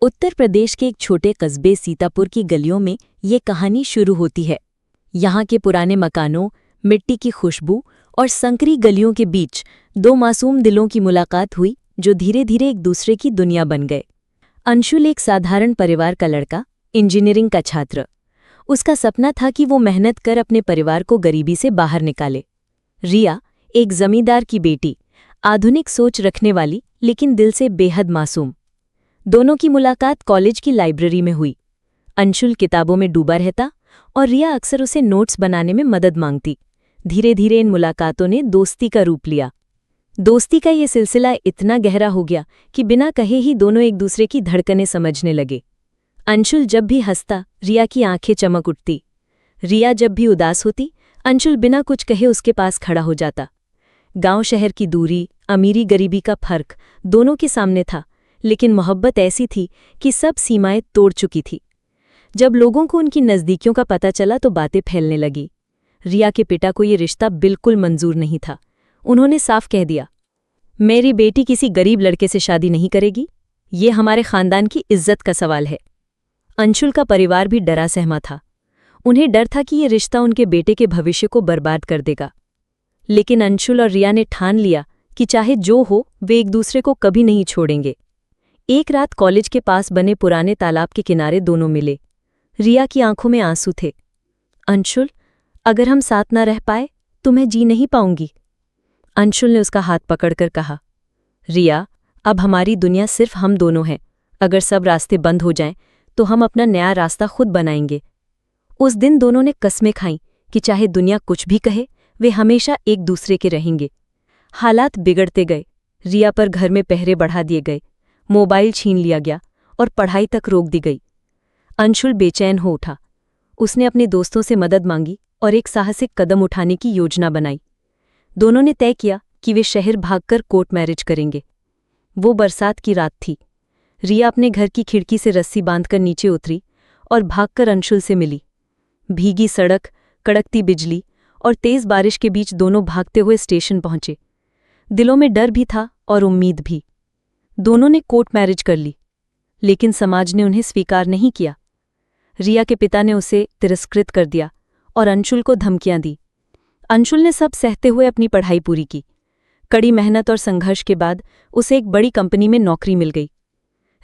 उत्तर प्रदेश के एक छोटे कस्बे सीतापुर की गलियों में ये कहानी शुरू होती है। यहाँ के पुराने मकानों, मिट्टी की खुशबू और संकरी गलियों के बीच दो मासूम दिलों की मुलाकात हुई जो धीरे धीरे एक दूसरे की दुनिया बन गए। अंशुल एक साधारण परिवार का लड़का, इंजीनियरिंग का छात्र। उसका सपना था कि वो मेहनत कर अपने परिवार को गरीबी से बाहर निकाले। रिया एक जमींदार की बेटी, आधुनिक सोच रखने वाली लेकिन दिल से बेहद मासूम। दोनों की मुलाकात कॉलेज की लाइब्रेरी में हुई। अंशुल किताबों में डूबा रहता और रिया अक्सर उसे नोट्स बनाने में मदद मांगती। धीरे धीरे इन मुलाकातों ने दोस्ती का रूप लिया। दोस्ती का ये सिलसिला इतना गहरा हो गया कि बिना कहे ही दोनों एक दूसरे की धड़कनें समझने लगे। अंशुल जब भी हंसता, रिया की आंखें चमक उठती। रिया जब भी उदास होती, अंशुल बिना कुछ कहे उसके पास खड़ा हो जाता। गांव शहर की दूरी, अमीरी गरीबी का फर्क दोनों के सामने था, लेकिन मोहब्बत ऐसी थी कि सब सीमाएं तोड़ चुकी थी। जब लोगों को उनकी नज़दीकियों का पता चला तो बातें फैलने लगी। रिया के पिता को ये रिश्ता बिल्कुल मंजूर नहीं था। उन्होंने साफ कह दिया, मेरी बेटी किसी गरीब लड़के से शादी नहीं करेगी, ये हमारे खानदान की इज्जत का सवाल है। अंशुल का परिवार भी डरा सहमा था। उन्हें डर था कि ये रिश्ता उनके बेटे के भविष्य को बर्बाद कर देगा। लेकिन अंशुल और रिया ने ठान लिया कि चाहे जो हो, वे एक दूसरे को कभी नहीं छोड़ेंगे। एक रात कॉलेज के पास बने पुराने तालाब के किनारे दोनों मिले। रिया की आंखों में आंसू थे। अंशुल, अगर हम साथ ना रह पाए तो मैं जी नहीं पाऊंगी। अंशुल ने उसका हाथ पकड़कर कहा, रिया, अब हमारी दुनिया सिर्फ हम दोनों हैं। अगर सब रास्ते बंद हो जाएं तो हम अपना नया रास्ता खुद बनाएंगे। उस दिन दोनों ने कस्में खाईं कि चाहे दुनिया कुछ भी कहे, वे हमेशा एक दूसरे के रहेंगे। हालात बिगड़ते गए। रिया पर घर में पहरे बढ़ा दिए गए, मोबाइल छीन लिया गया और पढ़ाई तक रोक दी गई। अंशुल बेचैन हो उठा। उसने अपने दोस्तों से मदद मांगी और एक साहसिक कदम उठाने की योजना बनाई। दोनों ने तय किया कि वे शहर भागकर कोर्ट मैरिज करेंगे। वो बरसात की रात थी। रिया अपने घर की खिड़की से रस्सी बांधकर नीचे उतरी और भागकर अंशुल से मिली। भीगी सड़क, कड़कती बिजली और तेज बारिश के बीच दोनों भागते हुए स्टेशन पहुंचे। दिलों में डर भी था और उम्मीद भी। दोनों ने कोर्ट मैरिज कर ली, लेकिन समाज ने उन्हें स्वीकार नहीं किया। रिया के पिता ने उसे तिरस्कृत कर दिया और अंशुल को धमकियां दी। अंशुल ने सब सहते हुए अपनी पढ़ाई पूरी की। कड़ी मेहनत और संघर्ष के बाद उसे एक बड़ी कंपनी में नौकरी मिल गई।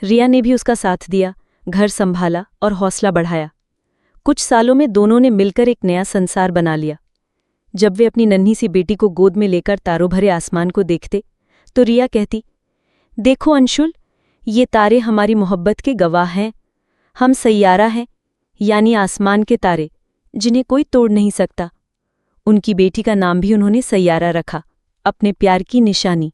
रिया ने भी उसका साथ दिया, घर संभाला और हौसला बढ़ाया। कुछ सालों में दोनों ने मिलकर एक नया संसार बना लिया। जब वे अपनी नन्ही सी बेटी को गोद में लेकर तारों भरे आसमान को देखते तो रिया कहती, देखो अंशुल, ये तारे हमारी मोहब्बत के गवाह हैं। हम सैयारा हैं, यानी आसमान के तारे, जिन्हें कोई तोड़ नहीं सकता। उनकी बेटी का नाम भी उन्होंने सैयारा रखा, अपने प्यार की निशानी।